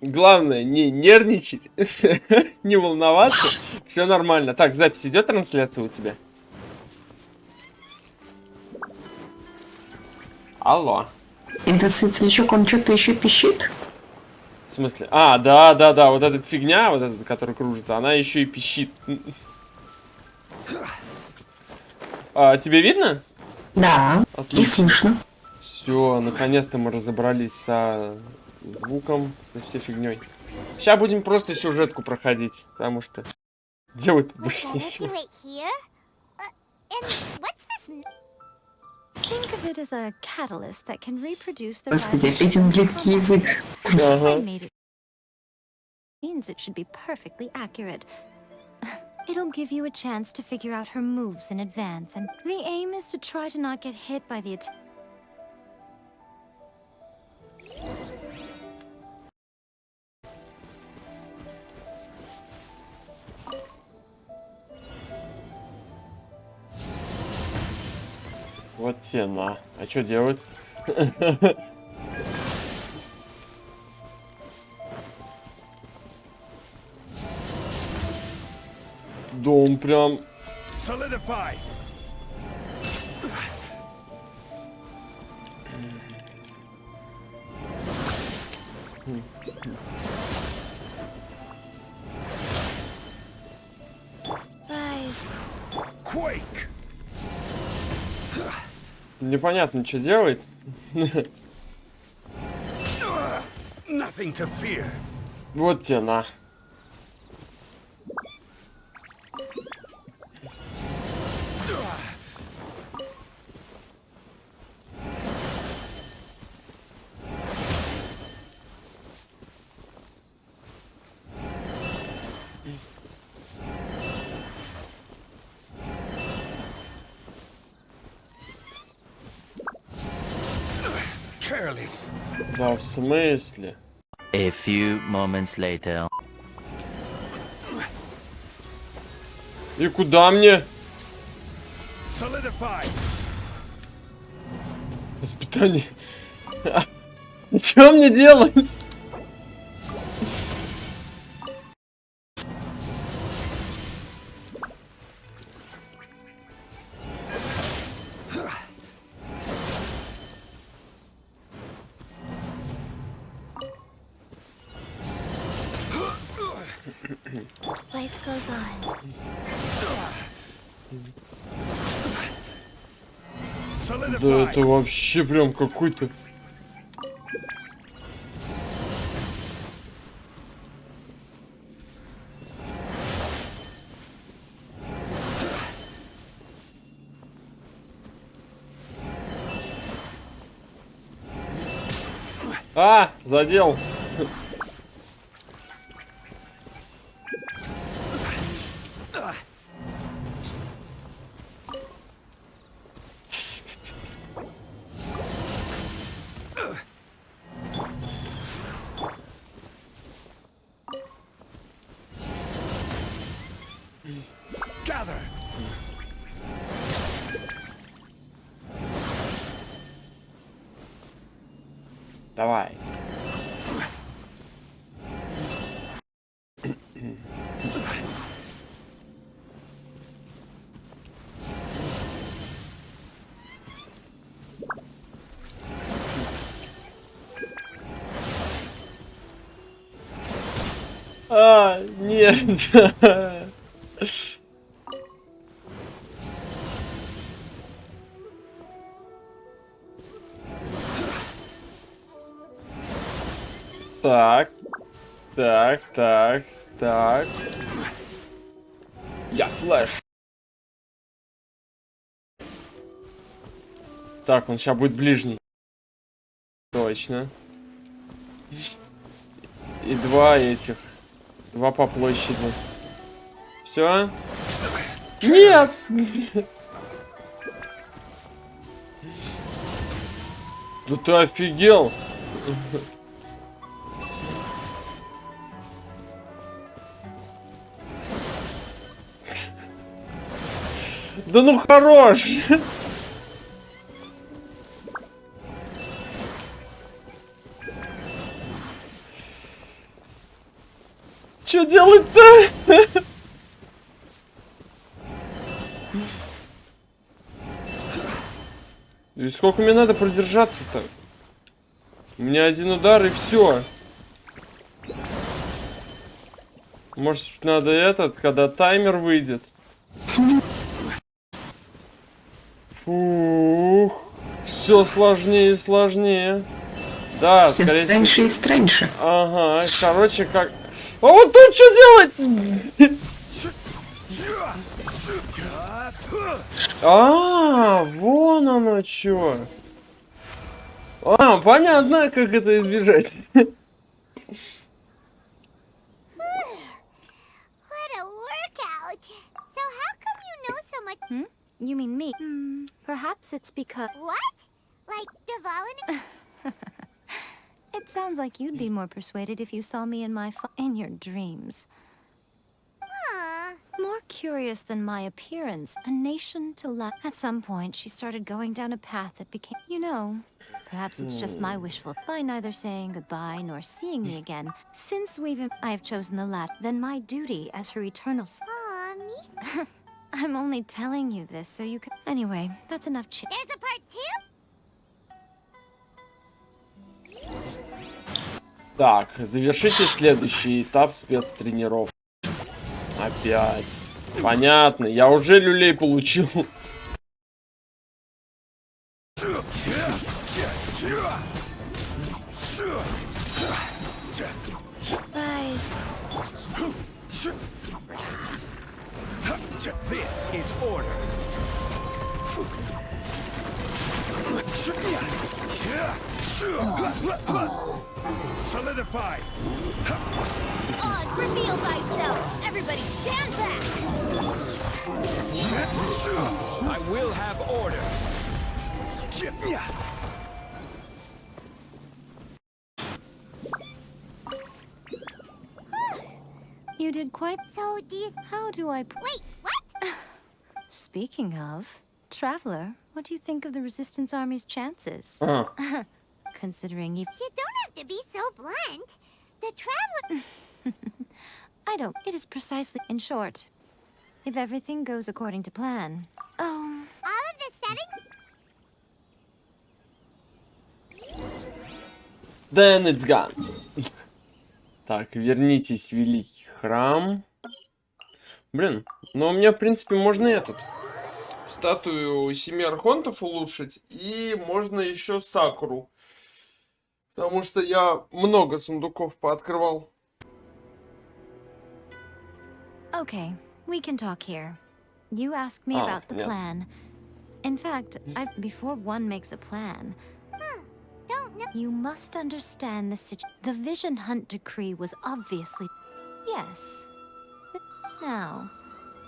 Главное не нервничать, не волноваться. Все нормально. Так, запись идет, трансляция у тебя? Алло. Этот светлячок, он что-то еще пищит? В смысле? А, да. Вот эта фигня, вот эта, которая кружится, она еще и пищит. Тебе видно? Да, Отлично. и слышно. Все, наконец-то мы разобрались со звуком, со всей фигней. Сейчас будем просто сюжетку проходить, потому что делать больше ничего. Господи, опять английский язык. Ага. It should be perfectly accurate. It'll give you a chance to figure out her moves in advance, and the aim is to try to not get hit by the attack. Вот те на. А что делать? Дом прям. Solidify. Rise. Quake. Непонятно, что делает. Nothing to fear. Вот те на. Careless. Да, в смысле? A few moments later. И куда мне? Solidify. Воспитание. Что мне делать? Life goes on. Да Solidify. это вообще прям какой-то... А, задел. Gather. Давай. А, нет. Так. Так. Я флэш. Так, он сейчас будет ближний. Точно. И два этих. Два по площади. Все? Нет! Да ты офигел! Да ну хорош! что делать-то? И сколько мне надо продержаться-то? У меня один удар и все. Может, надо этот, когда таймер выйдет. Фух. Все сложнее и сложнее. Да, Все скорее всего. страньше и страньше. Ага, короче, как... А вот тут что делать? А, вон оно что. А, понятно, как это избежать. What a workout! So how come you know so much? You mean me? Perhaps it's because... What? Like Devalin? It sounds like you'd be more persuaded if you saw me in my in your dreams. More curious than my appearance, a nation to love. At some point, she started going down a path that became, you know, perhaps it's just my wishful by neither saying goodbye nor seeing me again. Since I have chosen the latter, then my duty as her eternal. Me? I'm only telling you this so you can. Anyway, that's enough. There's a part 2. Так, завершите следующий этап спецтренировки. Опять. Понятно, я уже люлей получил. This is order. Solidify. Oz, reveal thyself! Everybody stand back! I will have order. You did quite. So do you... How do I... Wait, what? Speaking of, Traveler, what do you think of the Resistance Army's chances? Considering you... You don't have to be so blunt. The Traveler... I don't... It is precisely... In short, if everything goes according to plan... Oh... All of the setting? Then it's gone. Так, вернитесь в Великий Храм. Блин, ну у меня, в принципе, можно этот... статую 7 архонтов улучшить. И можно еще Сакуру. Потому что я много сундуков пооткрывал. Okay, we can talk here. You asked me about the plan. In fact, before one makes a plan, you must understand the situation. The Vision Hunt decree was obviously... Yes. Now,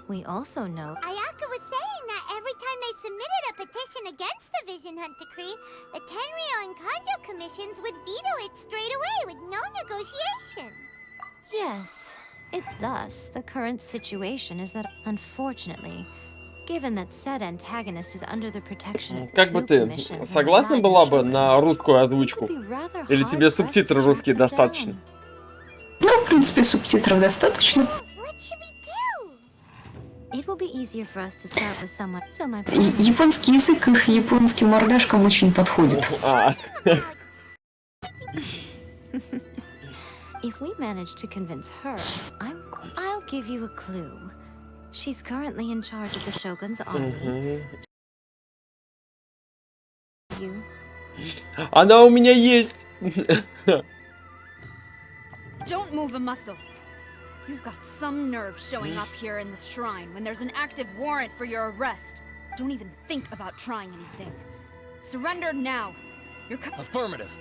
we also know... Ayaka was saying that every time they submitted a petition against the Vision Hunt decree, the Tenryo and Kanjo commissions would veto it straight away with no negotiation. Yes. Thus, the current situation is that, unfortunately, given that said antagonist is under the protection of Как бы ты согласна была бы на русскую озвучку? Или тебе субтитры русские достаточно? Ну, в принципе, субтитров достаточно. Японский язык их японским мордашкам очень подходит. If we manage to convince her, I'll give you a clue. She's currently in charge of the Shogun's army. Она у меня есть. Don't move a muscle. You've got some nerve showing up here in the shrine when there's an active warrant for your arrest. Don't even think about trying anything. Surrender now. You're Affirmative.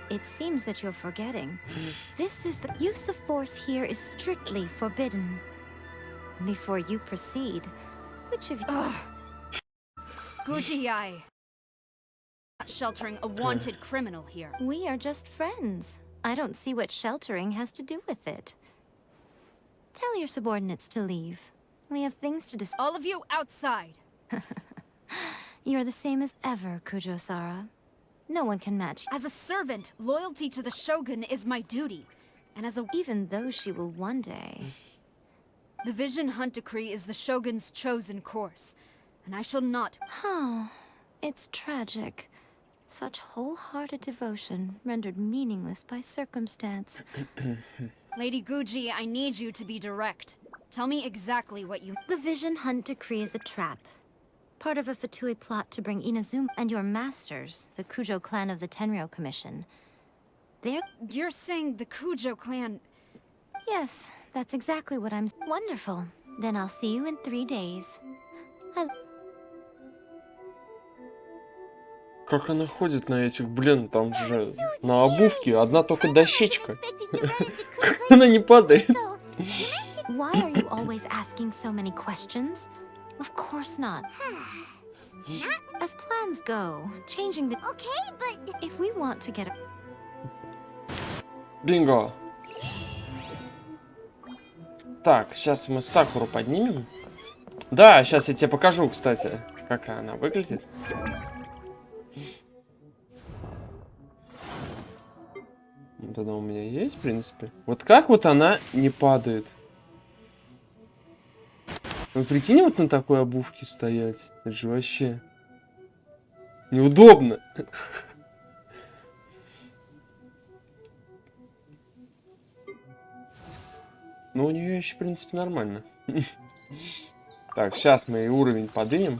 It seems that you're forgetting. This is the use of force here is strictly forbidden. Before you proceed, which of you... Guji-ai. Not sheltering a wanted criminal here. We are just friends. I don't see what sheltering has to do with it. Tell your subordinates to leave. We have things to discuss. All of you outside. You're the same as ever, Kujo-sara. No one can match. As a servant, loyalty to the Shogun is my duty. And as a Even though she will one day. the Vision Hunt Decree is the Shogun's chosen course, and I shall not. Oh, it's tragic. Such wholehearted devotion rendered meaningless by circumstance. Lady Guji, I need you to be direct. Tell me exactly what you. The Vision Hunt Decree is a trap. Part of a Fatui plot to bring Inazuma and your masters, the Kujo clan of the Tenryo Commission. You're saying the Kujo clan. Yes, that's exactly what I'm... Wonderful. Then I'll see you in 3 days. Как она ходит на этих, блин, там же на обувке одна только дощечка. Она не падает. Why are you always asking so many questions? Of course not. As plans go, changing the... Okay, but... If we want to get a... Бинго. Так, сейчас мы Сакуру поднимем. Да, сейчас я тебе покажу, кстати, как она выглядит. Вот она у меня есть, в принципе. Вот как вот она не падает? Ну, прикинь, вот на такой обувке стоять. Это же вообще неудобно. Но у нее еще, в принципе, нормально. Так, сейчас мы уровень поднимем.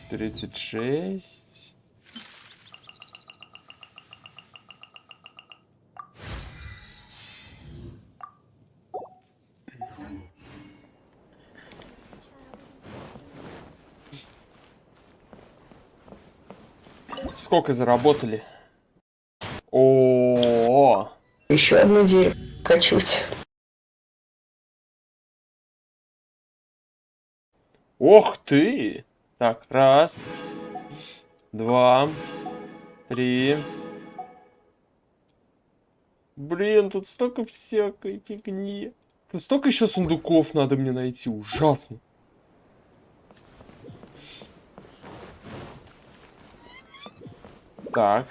36. Сколько заработали? О, Еще одно дерево. Качусь. ох ты! Так, раз, 2, 3. Блин, тут столько всякой фигни. Тут столько еще сундуков надо мне найти. Ужасно. Так.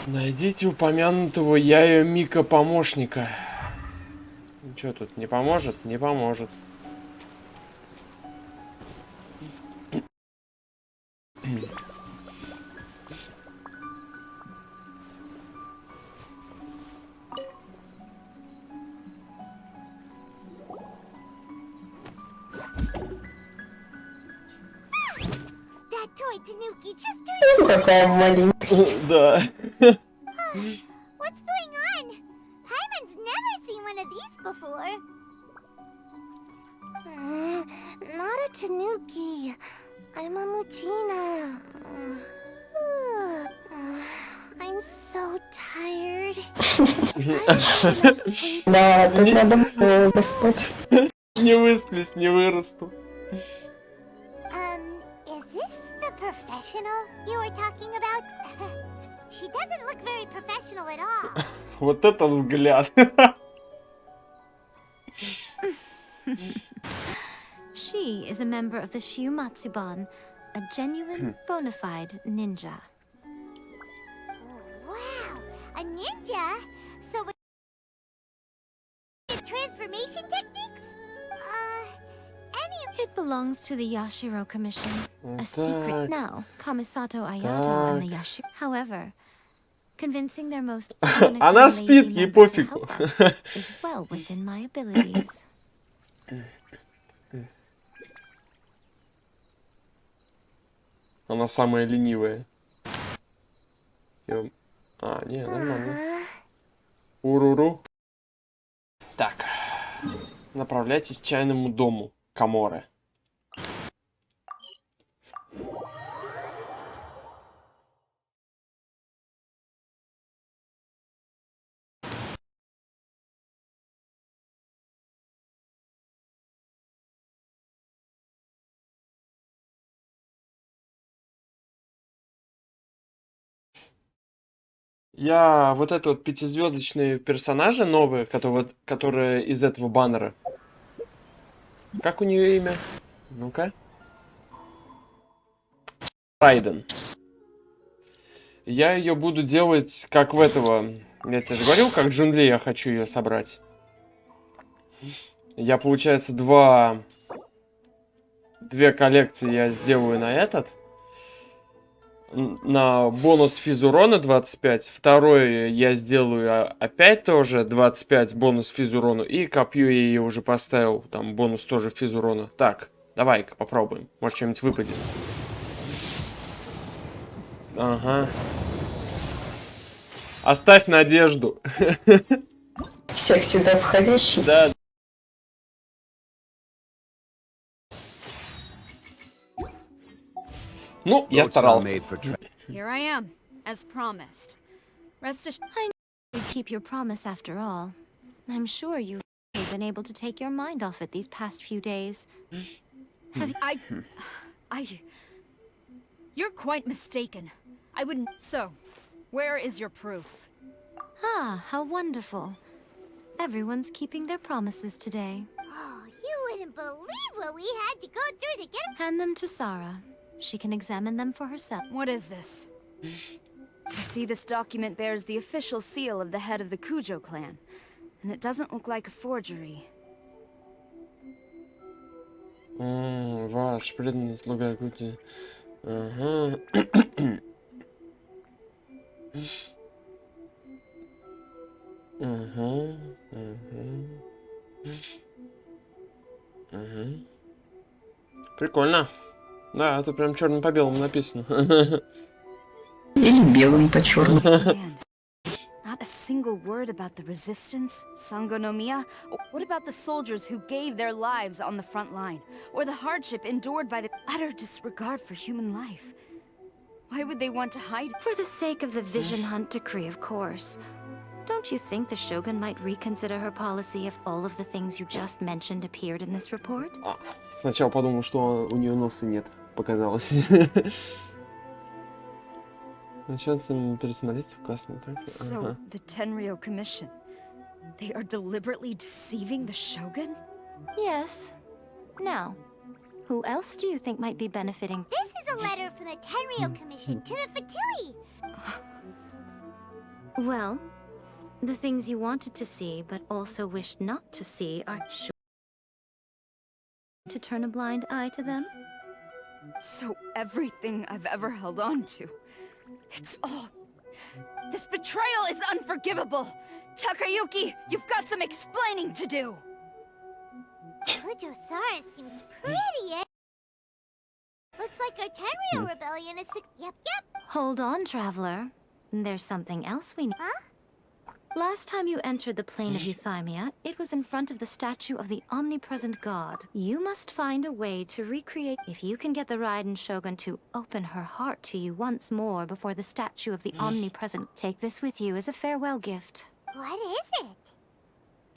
Найдите упомянутого Яю Мика помощника. Что тут, не поможет? Не поможет. That toy Tanuki just Ну, какая маленькость. Да. What's going on? Hyman's never seen one of these before. Not a Tanuki. I'm a Muchina. I'm so tired. Да, тут надо много спать. Не высплюсь, не вырасту. Is this the professional you were talking about? She doesn't look very professional at all. Вот это взгляд. She is a member of the Shiumatsuban, a genuine, bona fide ninja. Wow, a ninja? So with transformation techniques? It belongs to the Yashiro Commission. A secret now. Kamisato Ayato and the Yashiro. However, convincing their most Она спит, ей пофигу. is well within my abilities. Она самая ленивая. А, не, нормально. Уруру. Так. Направляйтесь к чайному дому Каморы. Я вот это вот пятизвездочные персонажи новые, которые из этого баннера. Как у нее имя? Ну-ка. Райден. Я ее буду делать как в этого... Я тебе же говорил, как Джунли я хочу ее собрать. Я, получается, две коллекции я сделаю на этот. На бонус физ урона 25. Второй я сделаю опять тоже 25 бонус физ урону. И копью я ее уже поставил. Там бонус тоже физ урона. Так, давай-ка попробуем. Может, что-нибудь выпадет. Ага. Оставь надежду. Всех сюда входящий. Да. Ну, я старался. Here I am, as promised. Rest assured. I know you keep your promise after all. I'm sure you've been able to take your mind off it these past few days. Have you... You're quite mistaken. I wouldn't... So, where is your proof? Ah, how wonderful. Everyone's keeping their promises today. Oh, you wouldn't believe what we had to go through to get them. Hand them to Sarah. She can examine them for herself. What is this? I see this document bears the official seal of the head of the Cujo clan, and it doesn't look like a forgery. Ваш преданный слуга Кучи. Ага. Прикольно. Да, это прям черным по белому написано. Или белым по черному. Not a single word about the resistance, Sangonomiya. What about the soldiers who gave their lives on the front line? Or the hardship endured by the utter disregard for human life? Why would they want to hide? For the sake of the Vision Hunt decree, of course. Don't you think the Shogun might reconsider her policy if all of the things you just mentioned appeared in this report? Сначала подумал, что у нее носа нет. Показалось. Начать пересмотреть классно. So, the Tenryou Commission. They are deliberately deceiving the Shogun? Yes. Now, who else do you think might be benefiting? This is a letter from the Tenryou Commission to the Fatui. Well, the things you wanted to see but also wished not to see are sure to turn a blind eye to them? So everything I've ever held on to, it's all... This betrayal is unforgivable! Takayuki, you've got some explaining to do! Kujo-Sara seems pretty, eh? Looks like our Tenryou rebellion is... Yep. Hold on, traveler. There's something else we need. Huh? Last time you entered the plane of Euthymia, it was in front of the statue of the omnipresent god. You must find a way to recreate... If you can get the Raiden Shogun to open her heart to you once more before the statue of the omnipresent, take this with you as a farewell gift. What is it?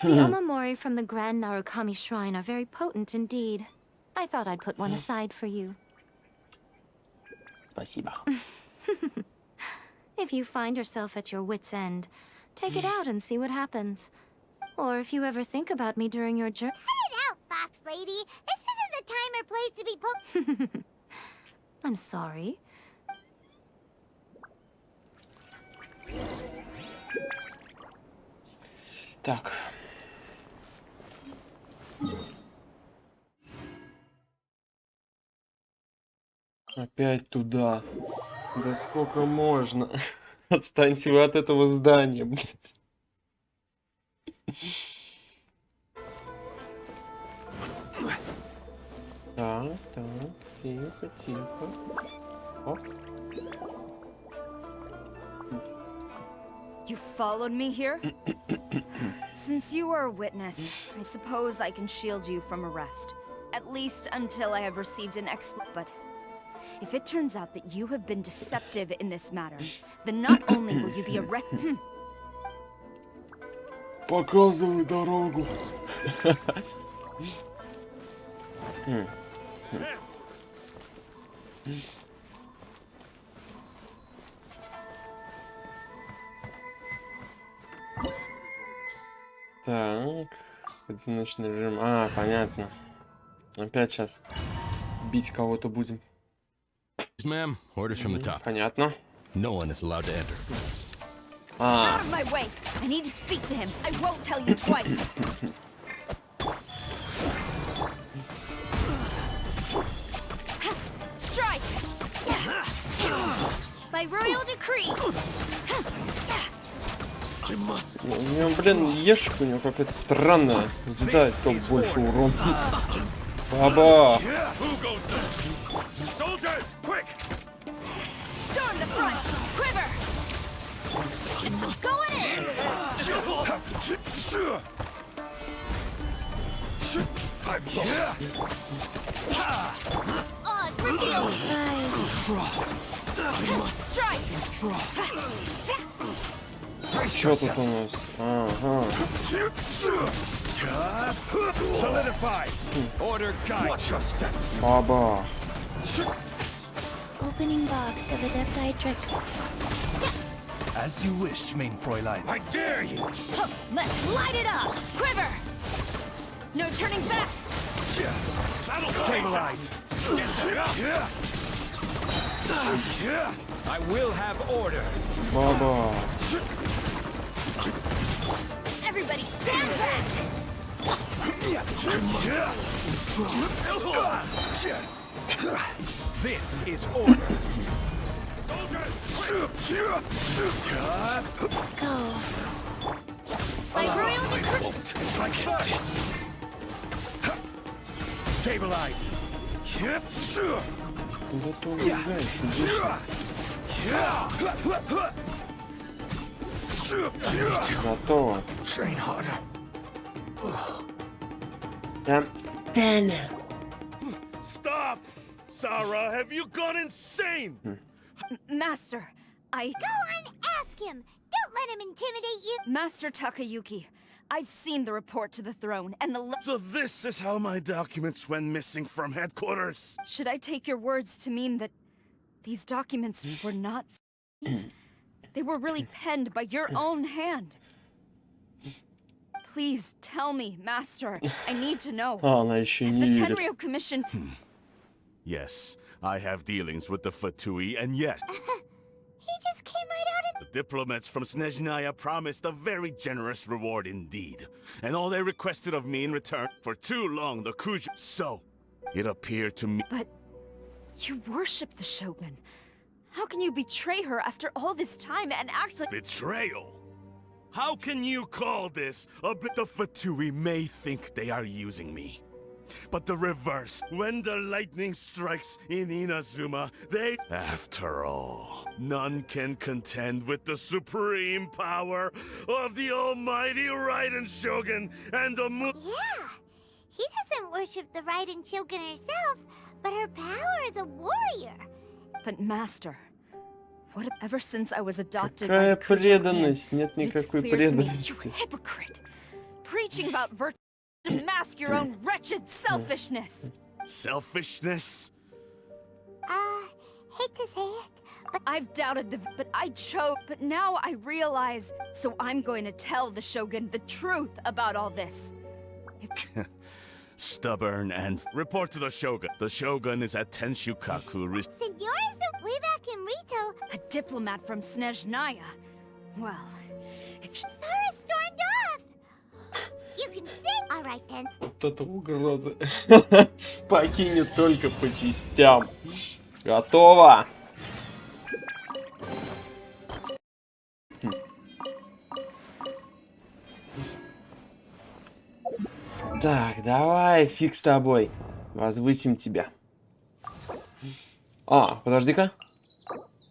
The omamori from the Grand Narukami Shrine are very potent indeed. I thought I'd put one aside for you. Спасибо. If you find yourself at your wit's end, take it out and see what happens. Or if you ever think about me during your journey... Cut it out, Fox Lady! This isn't the time or place to be I'm sorry. Так. Опять туда. Да сколько можно? Отстаньте вы от этого здания, блядь. Так, тихо. Оп. You followed me here? Since you are a witness, I suppose I can shield you from arrest. At least until I have received an But if it turns out that you have been deceptive in this matter, then not only will you be arrested... Показывай дорогу. Так, одиночный режим. А, понятно. Опять сейчас бить кого-то будем. Ma'am, orders from the top. Понятно. No one is allowed to enter. Out of my way! I need to speak to him. I won't tell you twice. Strike! By royal decree. I must. У него, блин, ешка у него какая-то странная. Да, кто больше урон. Баба! Who goes there? Soldiers, quick! Storm the front! Quiver! Going in! I've lost. Oh, it's revealed. Strike! Что тут у нас? Ага. Solidify. Order guide. Watch your step. Баба. Opening box of adepti tricks. As you wish, main Fräulein. I dare you. Let's light it up! Quiver! No turning back! That'll stabilize. I will have order. Баба. Everybody stand back! This is order. Go. By royal decree. It's like this. Stabilize. Да ты убегаешь, готово. Train harder. Stop! Sarah, have you gone insane? Master, Go and ask him. Don't let him intimidate you. Master Takayuki, I've seen the report to the throne, and So this is how my documents went missing from headquarters. Should I take your words to mean that these documents were not they were really penned by your own hand? Please tell me, Master. I need to know. Она еще Has не the верит. Tenryo Commission... Yes, I have dealings with the Fatui, and yes, He just came right out and... the diplomats from Snezhnaya promised a very generous reward indeed. And all they requested of me in return for too long the kujis. So, it appeared to me... But you worship the Shogun. How can you betray her after all this time and act like... Betrayal? How can you call this a bit? The Fatui may think they are using me. But the reverse, when the lightning strikes in Inazuma, they... After all, none can contend with the supreme power of the almighty Raiden Shogun and the Yeah. He doesn't worship the Raiden Shogun herself, but her power as a warrior. But Master, what ever since I was adopted Какая by the Kujo clan, преданность? Нет it's никакой clear to me, you преданности. hypocrite, preaching about virtue to mask your own wretched selfishness. selfishness. Hate to say it, but I've doubted but I chose, but now I realize, so I'm going to tell the Shogun the truth about all this. Stubborn and... Report to the Shogun. The Shogun is at Tenshukaku. Senor is way back in Rito. A diplomat from Snezhnaya. Well, if she... Sarah stormed off. You can sing. All right then. Вот это угроза. Покинет только по частям. Готово. Так, давай, фиг с тобой. Возвысим тебя. А, подожди-ка.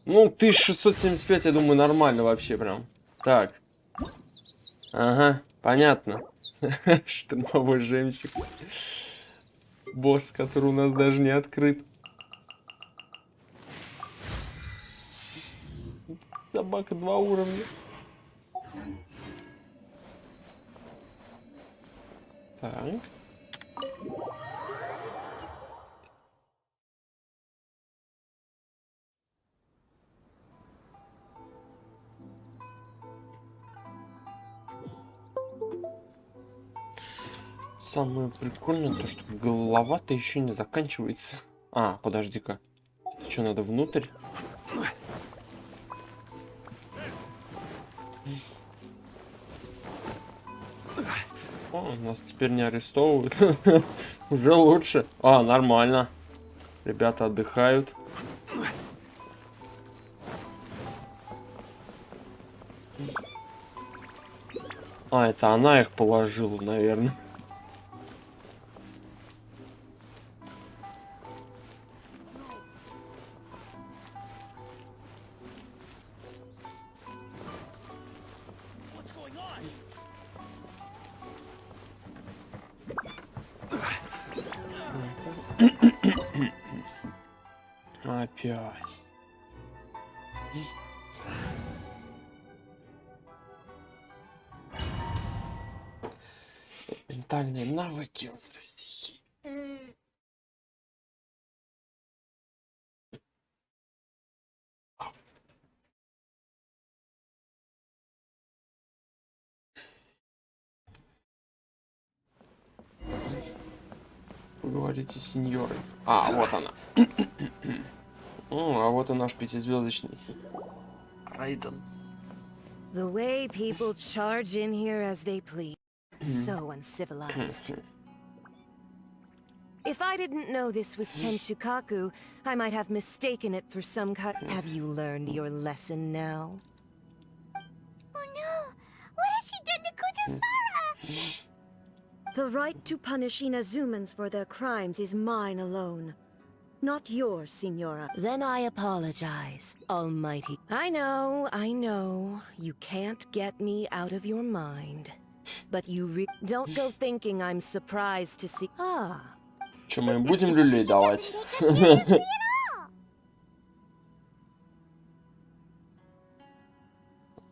Ну, 1675, я думаю, нормально вообще прям. Так. Ага, понятно. Штормовой жемчуг. Босс, который у нас даже не открыт. Собака 2 уровня. Так. Самое прикольное то, что голова-то еще не заканчивается. А, подожди-ка. Что, надо внутрь? О, нас теперь не арестовывают. Уже лучше. А, нормально. Ребята отдыхают. А, это она их положила, наверное. Опять. Ментальные навыки, острые стихи. Поговорите с сеньорой. А, вот она. А вот и наш пятизвездочный Райден. The way people charge in here as they please. So uncivilized. If I didn't know this was Tenshukaku, I might have mistaken it for some kind. Have you learned your lesson now? Oh no! What has she done to Kujo-Sara? The right to punish Inazumans for their crimes is mine alone. Not yours, Signora. Then I apologize, Almighty. I know. You can't get me out of your mind. But you don't go thinking I'm surprised to see. Ah. Что, мы им будем люлей давать?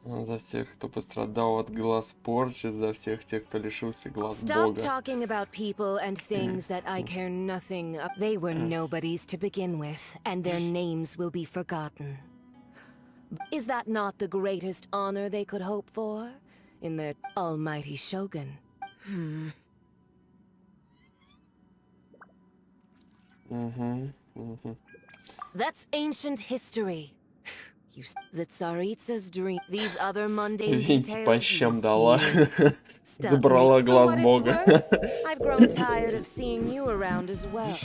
За всех, кто пострадал от глаз порчи, за всех тех, кто лишился глаз Stop Бога. talking about people and things that I care nothing of. They were nobodies to begin with, and their names will be forgotten. Is that not the greatest honor they could hope for? In their almighty shogun? That's ancient history. The Tsaritsa's dream. These other mundane Видите, по details. щам дала. Stop Забрала me. глаз For what it's Бога. worth, I've grown tired of seeing you around as well.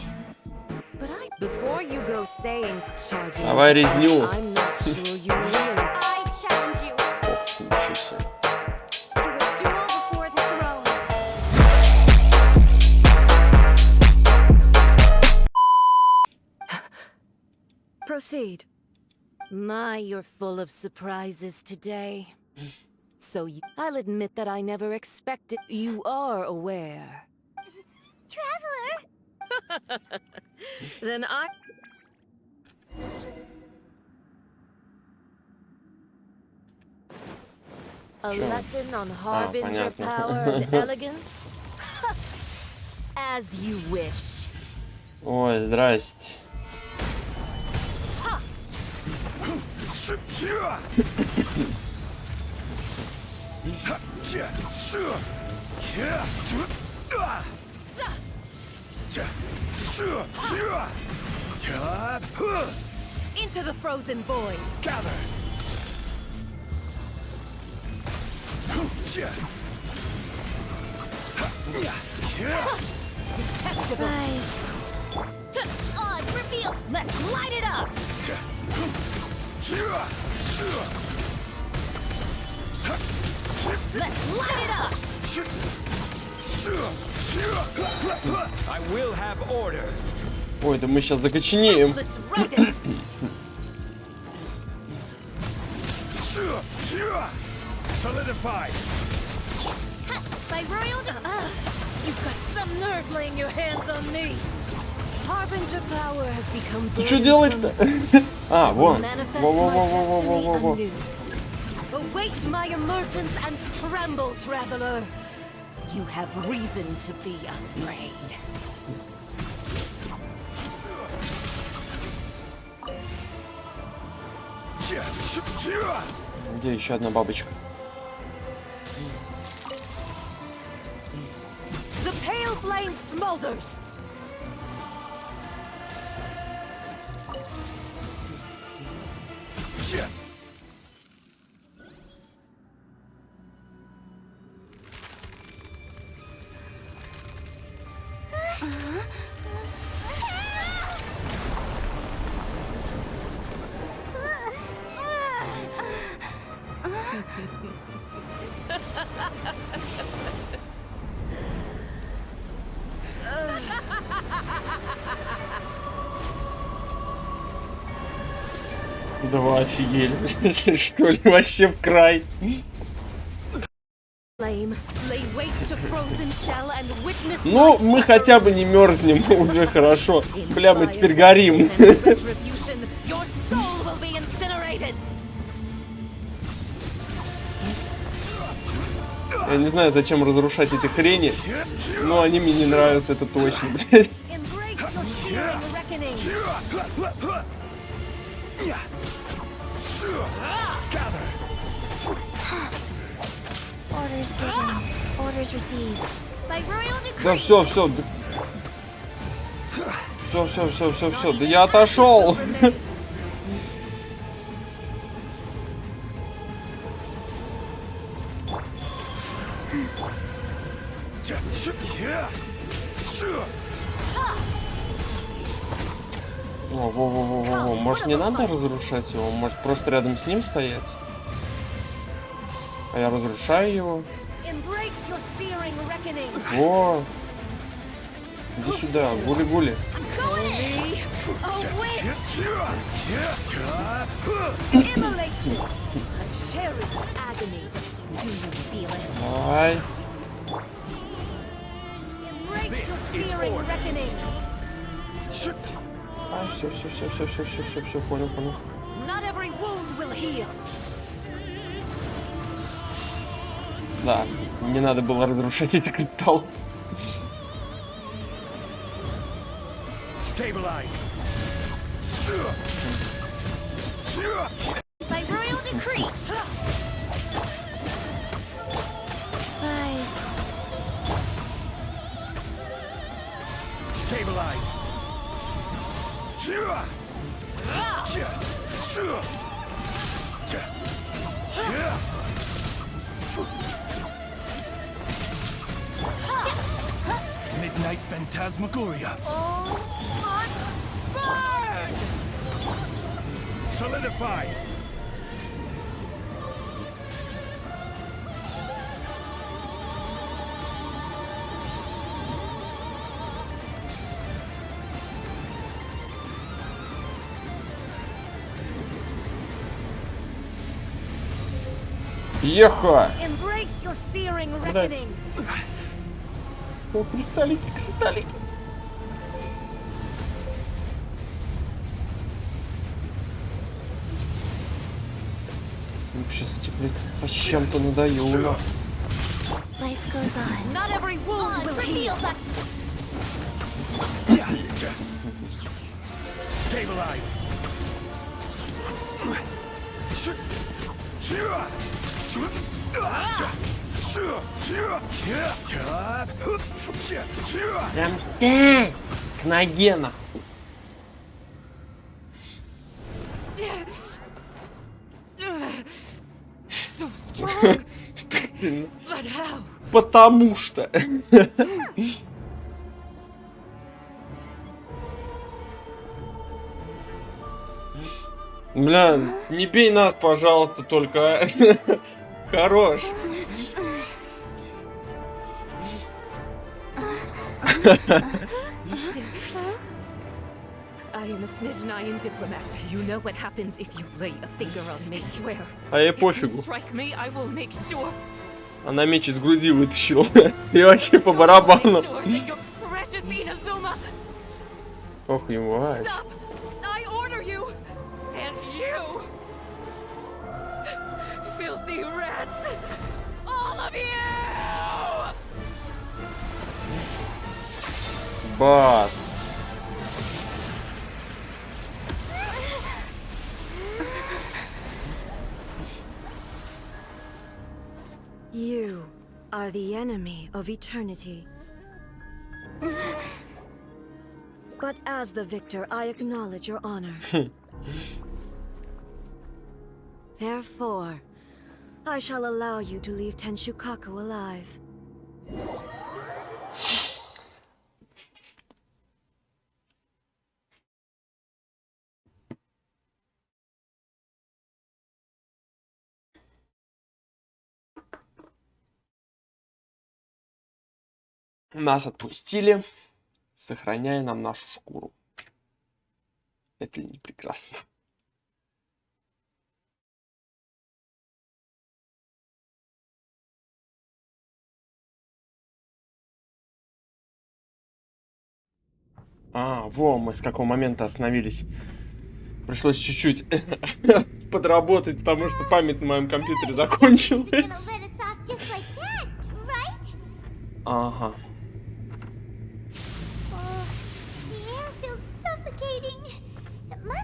But before you go saying charging, Давай резню. I'm not sure you really. I challenge you Ох, ничего себе. to a duel before the throne. Proceed. My, you're full of surprises today. So I'll admit that I never expected. You are aware. Traveler! Then I. A lesson on harbinger понятно. power and elegance? As you wish. Ой, здрасте. Into the frozen void. Gather. Detestable. Nice. Odds reveal! Let's light it up! Let's light it up! I will have order. Ой, да мы сейчас закоченеем. Toothless rodent. Solidify. By royal You've got some nerve laying your hands on me. Harbinger power has become Ну что делать-то? А, вон. Manifest my Во-во-во-во-во-во-во. destiny anew. Await my emergence and tremble, traveler. You have reason to be afraid. Где еще одна бабочка? The pale flame smolders. Да вы офигели, что ли, вообще в край. Ну, мы хотя бы не мерзнем, уже хорошо. Бля, мы теперь горим. Я не знаю, зачем разрушать эти хрени, но они мне не нравятся, это точно, блядь. Да все, все, да я отошел. Во, может не надо разрушать его, может просто рядом с ним стоять? А я разрушаю его. Во! Иди сюда, гули-гули. Давай. А, все, понял. Да, не надо было разрушать эти кристаллы. By royal decree. Rise. Stabilize. Midnight Phantasmagoria. Oh, must burn! Solidify. Ехо! Embrace your searing reckoning. О, кристаллики. Сейчас теперь по чем-то надоело. Life goes on. Not every wound will heal. Stabilize. Прям ты к ноге нахуй. So strong. But how? Потому что. Бля, не бей нас, пожалуйста, только. А? Хорош. I am a Snezhnayan diplomat. You know what happens if you lay a finger on me, swear. А ей пофигу. Strike me, I will make sure. Она меч из груди вытащила. И вообще по барабану. Ох, ему ай. I order you, and you, filthy rats, all of you. Бас. You are the enemy of eternity. But as the victor, I acknowledge your honor. Therefore, I shall allow you to leave Tenshukaku alive. Нас отпустили, сохраняя нам нашу шкуру. Это ли не прекрасно? Во, мы с какого момента остановились. Пришлось чуть-чуть подработать, потому что память на моем компьютере закончилась. Ага.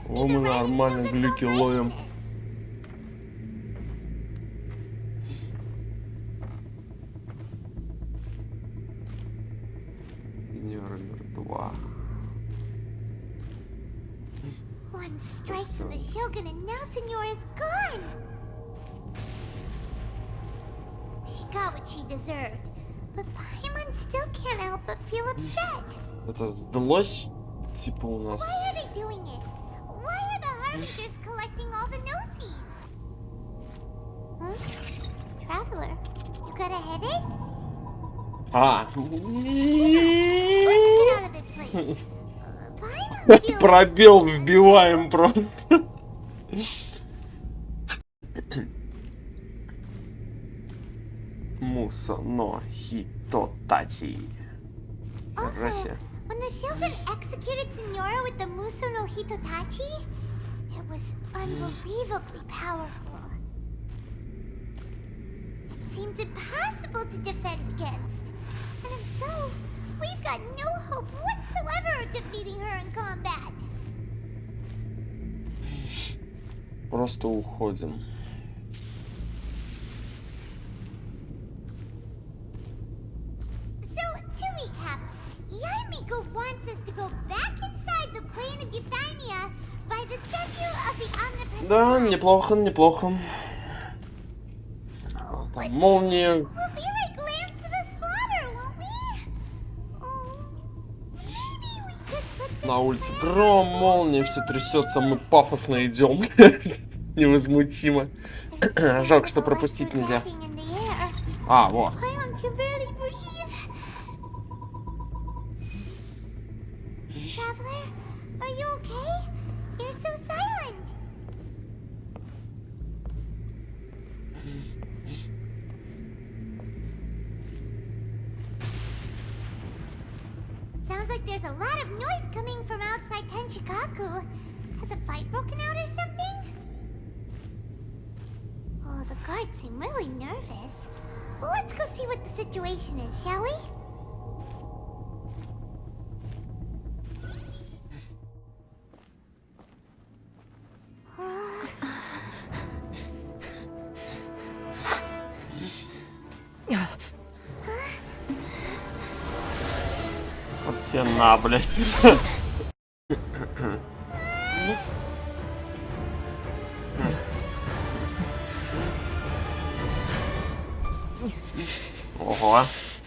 О, мы нормально глюки ловим. Номер 2. One strike from the Shogun and now Senora is gone! She got what she deserved, but Paimon still can't help but feel upset. Это сдалось? Типа у нас... Why are they doing it? Why are the Harbingers collecting all the no-seeds? Huh? Traveler, you got a headache? Let's get out of this place. Пробел вбиваем просто. Мусо но хитотати. Also, when the Shogun executed Senora with the Muso no Hitotachi, it was unbelievably powerful. It seems impossible to defend against. And if so, we've got no hope whatsoever of defeating her in combat. Просто уходим. So, to recap, Yaimiko wants us to go back inside the plane of Euthymia by the statue of the omnipresent. Да, неплохо, неплохо. Там молния. На улице гром, молния, все трясется, мы пафосно идем. Невозмутимо. Жалко, что пропустить нельзя. Вот. Sounds like there's a lot of noise coming from outside Tenshikaku. Has a fight broken out or something? Oh, the guards seem really nervous. Well, let's go see what the situation is, shall we? Вот тебе на, блядь. Ого.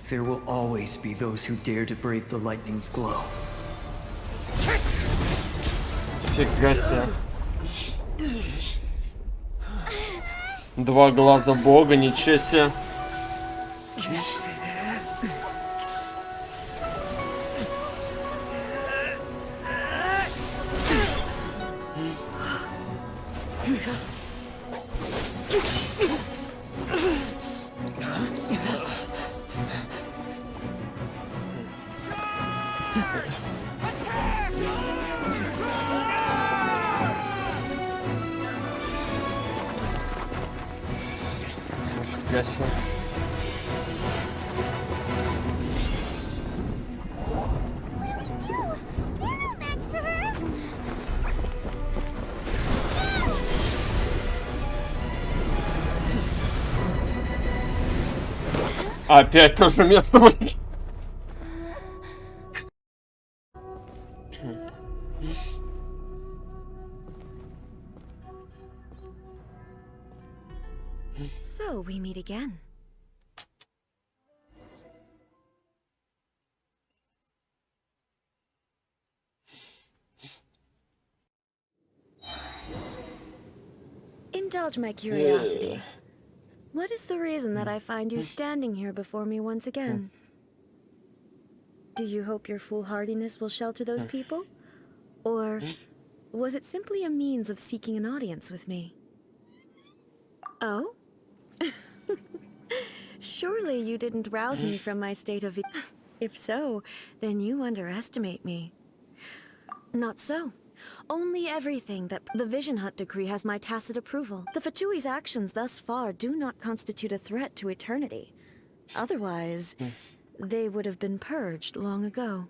There will always be those who dare to brave the lightning's glow. Фига себе. Два глаза бога, ничего себе. Фига себе. Опять то же место, блин. So we meet again. Indulge my curiosity. What is the reason that I find you standing here before me once again? Do you hope your foolhardiness will shelter those people? Or was it simply a means of seeking an audience with me? Oh? Surely you didn't rouse me from my state of... If so, then you underestimate me. Not so. Only everything that the Vision Hunt decree has my tacit approval. The Phytui's actions thus far do not constitute a threat to eternity. Otherwise, they would have been purged long ago.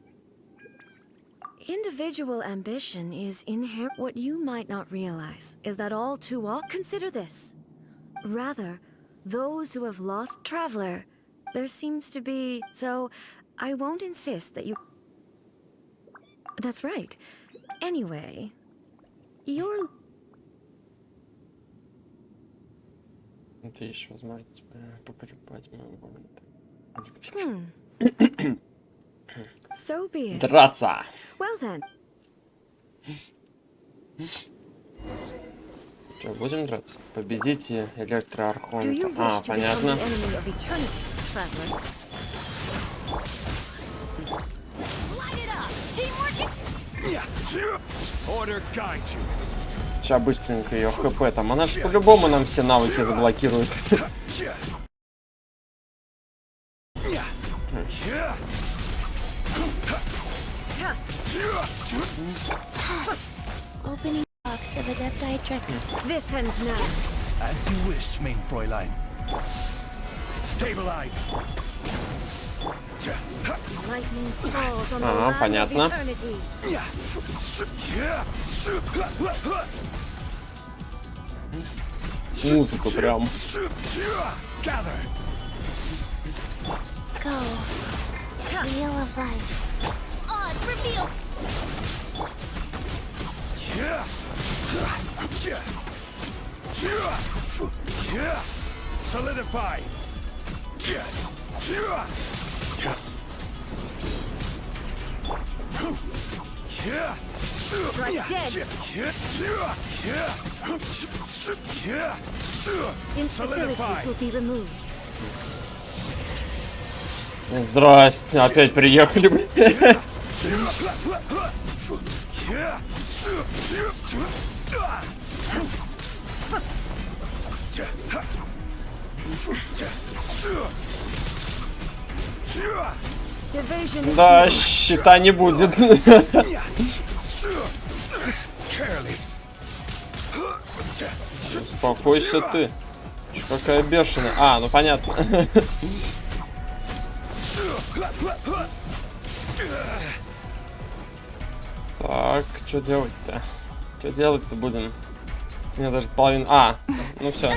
Individual ambition is inherent. What you might not realize is that all too often... Consider this. Rather, those who have lost... Traveler, there seems to be... So, I won't insist that you... That's right. Anyway, you're... Ты ищешь возможность поколебать моего момента. So be it. Драться. Well then. Что, будем драться? Победите электроархонта. А, понятно. Сейчас быстренько ее хп там. Она же по-любому нам все навыки заблокирует. Opening box of adepti tricks. This ends now. As you wish, main Fräulein. Stabilize. Lightning falls on the land of понятно. eternity. Музыка прям. Go. Wheel of life. Odds reveal. Solidify. Strike dead. Instabilities will be removed. Здрасте, опять приехали, блин. Да, щита не будет. Успокойся ты. Какая бешеная. А, ну понятно. Так, что делать-то? Что делать-то будем? Мне даже половина... А, ну все.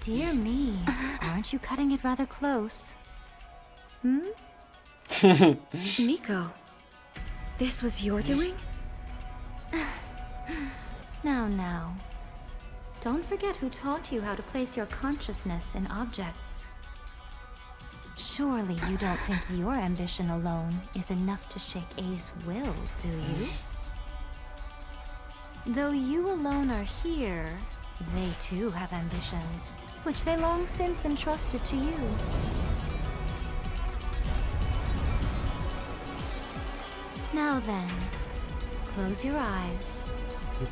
Dear me, aren't you cutting it rather close? Miko, this was your doing? Now. Don't forget who taught you how to place your consciousness in objects. Surely you don't think your ambition alone is enough to shake A's will, do you? Though you alone are here, they too have ambitions, which they long since entrusted to you. Now then, close your eyes. We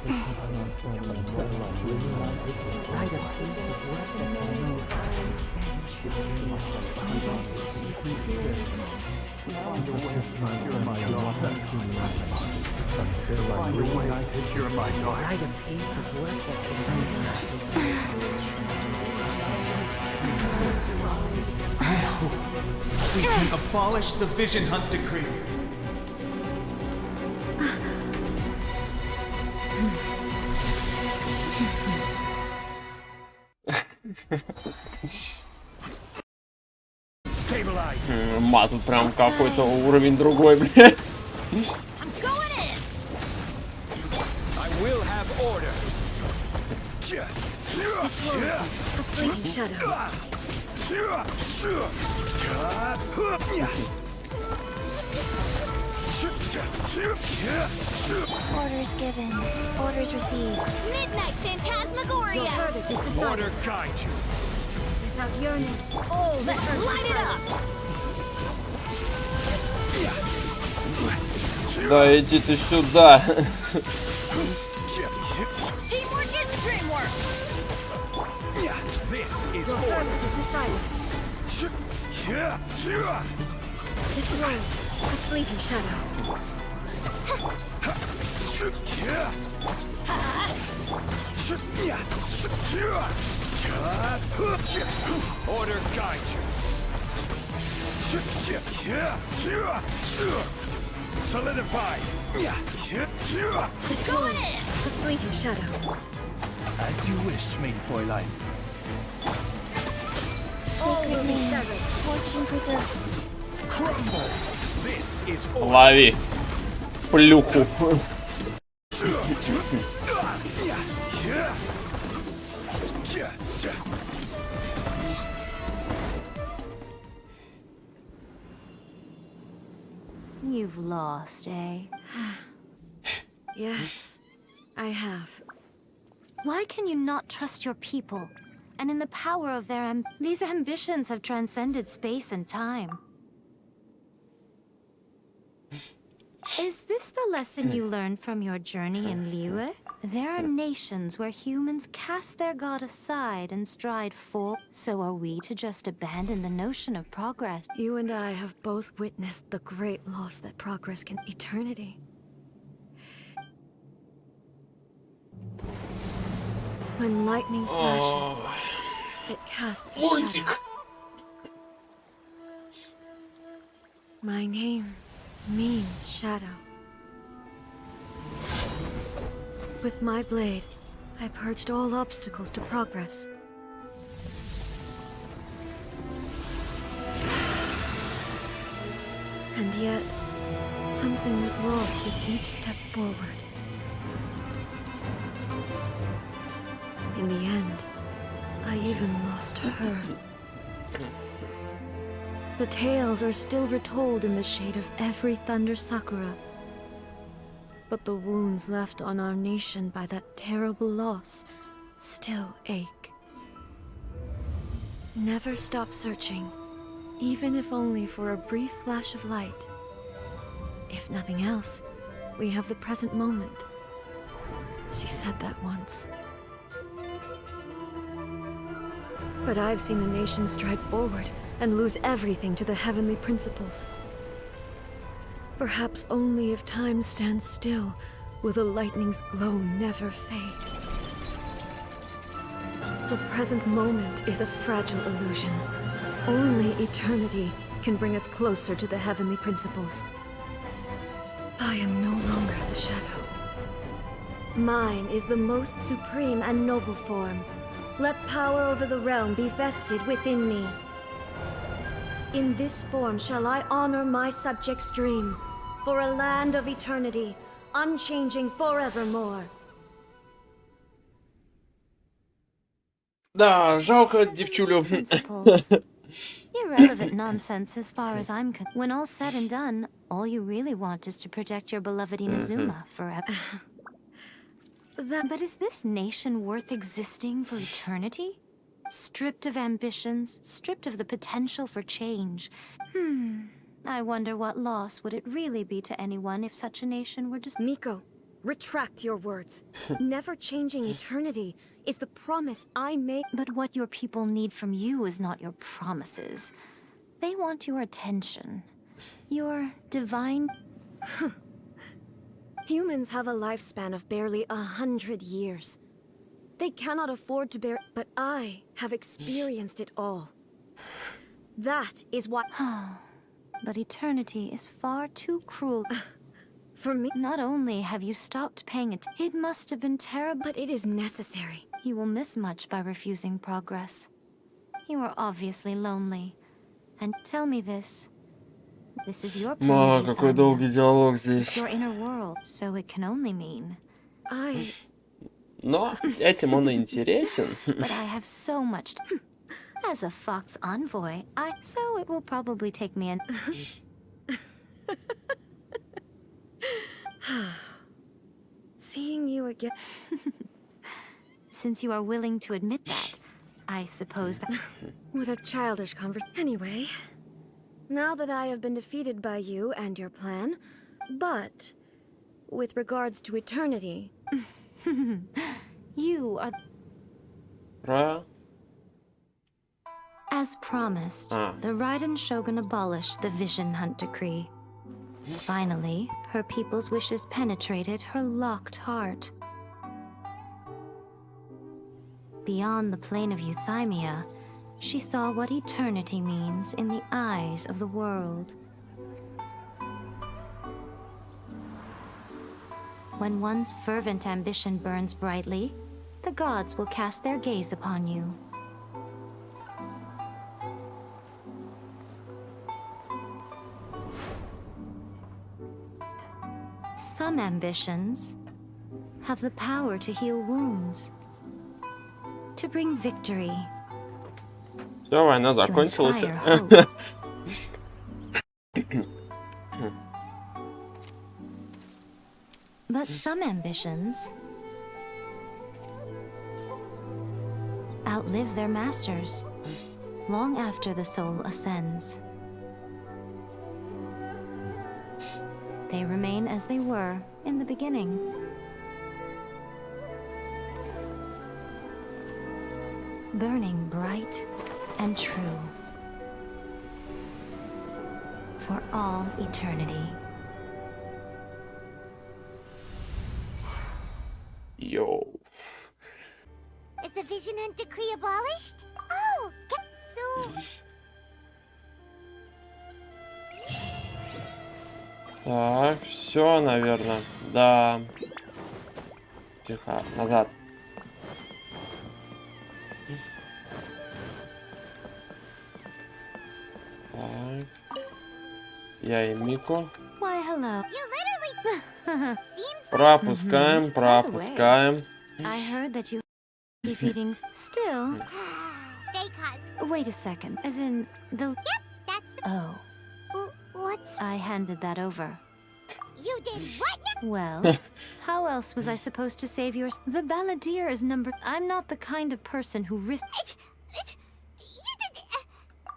can abolish the Vision Hunt decree. А тут прям какой-то уровень другой, блядь. Orders given. Orders received. Midnight Phantasmagoria! Order guide you. Without yearning. Oh, let's light it up! Да, иди ты сюда. Teamwork is dreamwork! This is order. This road, a fleeting shadow. Order guide you. Solidify. This road, a fleeting shadow. As you wish, main Fräulein. Sacred name. Fortune preserved. Crumble. This is order. Лови. Плюху. You've lost, eh? Yes, I have. Why can you not trust your people? And in the power of their these ambitions have transcended space and time. Is this the lesson you learned from your journey in Liyue? There are nations where humans cast their god aside and stride forward. So are we to just abandon the notion of progress? You and I have both witnessed the great loss that progress can eternity. When lightning flashes, it casts a shadow. My name means shadow. With my blade, I purged all obstacles to progress. And yet, something was lost with each step forward. In the end, I even lost her. The tales are still retold in the shade of every thunder sakura. But the wounds left on our nation by that terrible loss still ache. Never stop searching, even if only for a brief flash of light. If nothing else, we have the present moment. She said that once. But I've seen a nation stride forward and lose everything to the heavenly principles. Perhaps only if time stands still will the lightning's glow never fade. The present moment is a fragile illusion. Only eternity can bring us closer to the heavenly principles. I am no longer the shadow. Mine is the most supreme and noble form. Let power over the realm be vested within me. In this form shall I honor my subjects' dream, for a land of eternity, unchanging forevermore. Да, жалко девчулю. Principles. Irrelevant nonsense as far as I'm concerned. When all's said and done, all you really want is to protect your beloved Inazuma forever. But is this nation worth existing for eternity? Stripped of ambitions, stripped of the potential for change. I wonder what loss would it really be to anyone if such a nation were just— Miko, retract your words. Never changing eternity is the promise I made. But what your people need from you is not your promises. They want your attention. Your divine— Humans have a lifespan of barely 100 years. They cannot afford to bear, but I have experienced it all. That is what— But eternity is far too cruel. For me— Not only have you stopped paying it, it must have been terrible. But it is necessary. You will miss much by refusing progress. You are obviously lonely. And tell me this, This is your planet, Какой долгий диалог It's здесь. your inner world, so it can only mean. Но этим он и интересен. But I have so much to... As a fox envoy, so it will probably take me an... Seeing you again. Since you are willing to admit that, I suppose that... What a childish conversation. Anyway, now that I have been defeated by you and your plan, but with regards to eternity... You are... Про... As promised, the Raiden Shogun abolished the Vision Hunt Decree. Finally, her people's wishes penetrated her locked heart. Beyond the plane of euthymia, she saw what eternity means in the eyes of the world. When one's fervent ambition burns brightly, the gods will cast their gaze upon you. Some ambitions have the power to heal wounds, to bring victory, Все, война to закончилась. inspire hope. But some ambitions outlive their masters long after the soul ascends. They remain as they were in the beginning. Burning bright and true for all eternity. Йоу. Is the Vision Hunt Decree abolished? Oh, so... Так, все, наверное. Да. Тихо, назад. Так. Я и Мико. Why, hello. You literally... Seems Пропускаем, пропускаем. I heard that you defeating still. they caused... Wait a second, as in the... Yep, that's the... Oh, What's... I handed that over. You did what now? Well, how else was I supposed to save yours? The balladeer is number... I'm not the kind of person who risks... You did...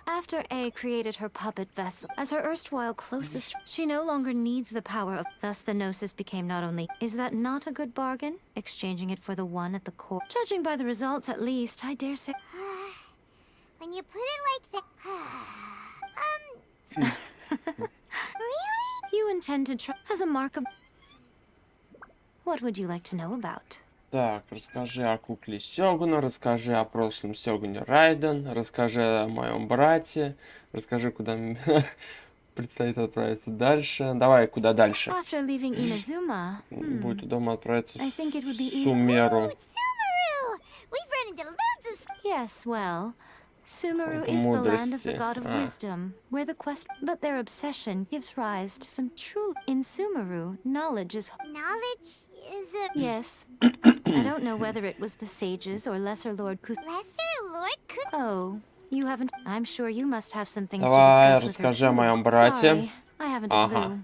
After A created her puppet vessel as her erstwhile closest, she no longer needs the power of... Thus the Gnosis became not only... Is that not a good bargain? Exchanging it for the one at the core. Judging by the results, at least, I dare say... When you put it like that... Really? You intend to try... As a mark of... What would you like to know about? Так, расскажи о кукле Сёгуна, расскажи о прошлом Сёгуне Райден, расскажи о моем брате, расскажи, куда предстоит отправиться дальше. Давай, куда дальше? After leaving Inazuma, Будет удобно отправиться I think it would be в easy... Сумеру. Sumeru! We've run into loads of... Yes, well... Sumeru От is the land of the мудрости. god of wisdom, where the quest... But their obsession gives rise to some true... In Sumeru, knowledge is... Knowledge is a... Yes. I don't know whether it was the sages or Lesser Lord Kus... Lesser Lord could... Oh, you haven't... I'm sure you must have some things to Давай, discuss with her расскажи о too. моем брате. Sorry, I haven't a Ага. clue.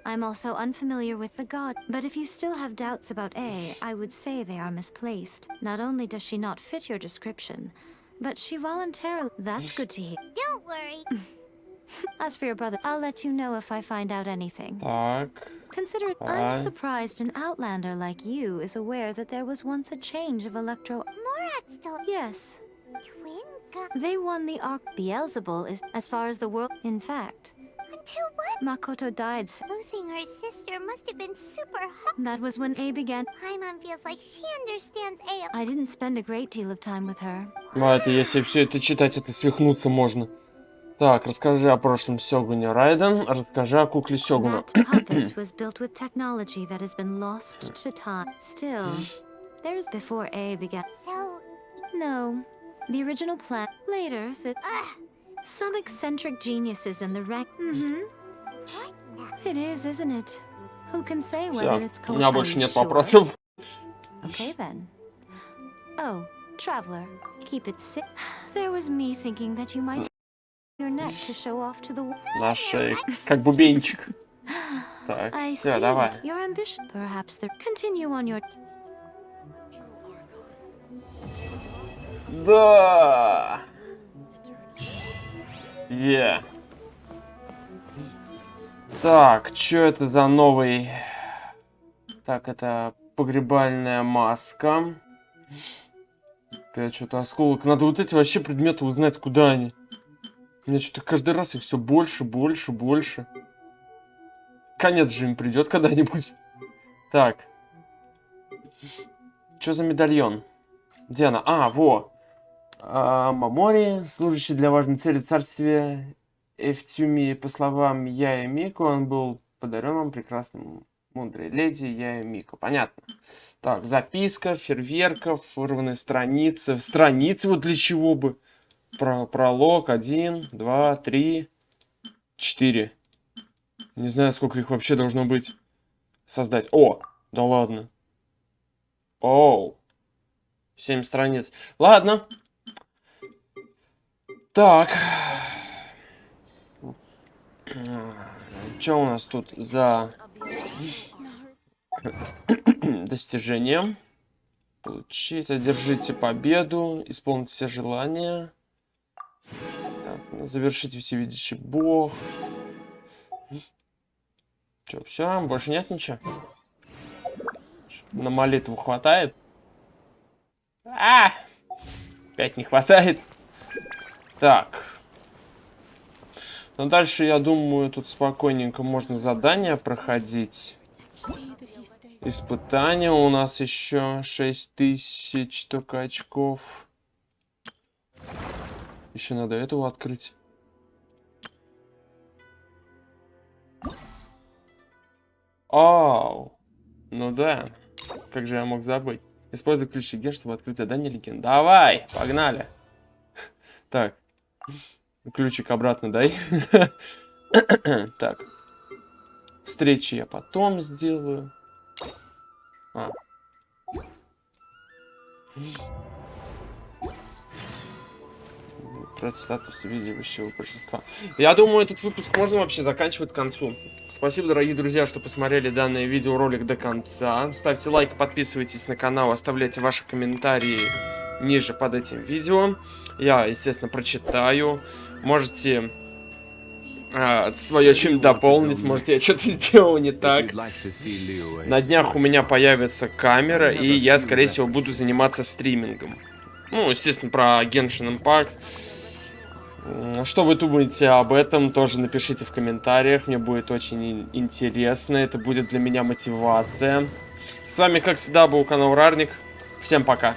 I'm also unfamiliar with the god, but if you still have doubts about A, I would say they are misplaced. Not only does she not fit your description, but she voluntarily... That's good to hear. Don't worry. As for your brother, I'll let you know if I find out anything. Так, Consider it... Bye. I'm surprised an outlander like you is aware that there was once a change of electro... Morat's told... Yes, Twin god... they won the Arc... Beelzebul is, as far as the world... In fact, Until what? Makoto died... Losing her sister must have been super hard. That was when A began... Paimon feels like she understands A. I didn't spend a great deal of time with her. это если все это читать, это свихнуться можно. Так, расскажи о прошлом Сёгуне Райден, расскажи о кукле Сёгуна. That puppet was built with technology that has been lost to time. Still, there's before A began... So... No, the original plan... Later, Some eccentric geniuses in the rank. It is, isn't it? Who can say whether it's У меня больше нет sure. вопросов. Okay then. Oh, traveler, keep it sick. There was me thinking that you might your neck to show off to the На шее, как бубенчик. Так, I все, see. давай. Your ambition. Perhaps there. Continue on your. Да. Так, что это за новый? Так, это погребальная маска. Опять что-то осколок. Надо вот эти вообще предметы узнать, куда они. У меня что-то каждый раз их все больше, больше, больше. Конец же им придет когда-нибудь. Так. Что за медальон? Где она? А, во. Мамори, служащий для важной цели в царстве Эфтюми, по словам Яя Мико, он был подарен вам прекрасным мудрой леди Яя Мико. Понятно. Так, записка, фейерверков, вырванные страницы. Страницы вот для чего бы? Пролог 1, 2, 3, 4. Не знаю, сколько их вообще должно быть. Создать. О, да ладно. Оу. 7 страниц. Ладно. Так. Что у нас тут за достижение? Получить, одержите победу, исполните все желания. Так, завершите всевидящий бог. Че, все, больше нет ничего? На молитву хватает? Опять не хватает. Так. Ну, дальше, я думаю, тут спокойненько можно задания проходить. Испытания у нас еще 6000 только очков. Еще надо этого открыть. Оу. Ну да. Как же я мог забыть? Используй ключ ген, чтобы открыть задание легенд. Давай, погнали. Так. Ключик обратно дай. Так. Встречи я потом сделаю. Тратить статус видящего большинства. Я думаю, этот выпуск можно вообще заканчивать к концу. Спасибо, дорогие друзья, что посмотрели данный видеоролик до конца. Ставьте лайк, подписывайтесь на канал, оставляйте ваши комментарии ниже под этим видео. Я, естественно, прочитаю. Можете свое чем-то дополнить. Может, я что-то делал не так. На днях у меня появится камера, и я, скорее всего, буду заниматься стримингом. Ну, естественно, про Genshin Impact. Что вы думаете об этом, тоже напишите в комментариях. Мне будет очень интересно. Это будет для меня мотивация. С вами, как всегда, был канал Рарник. Всем пока.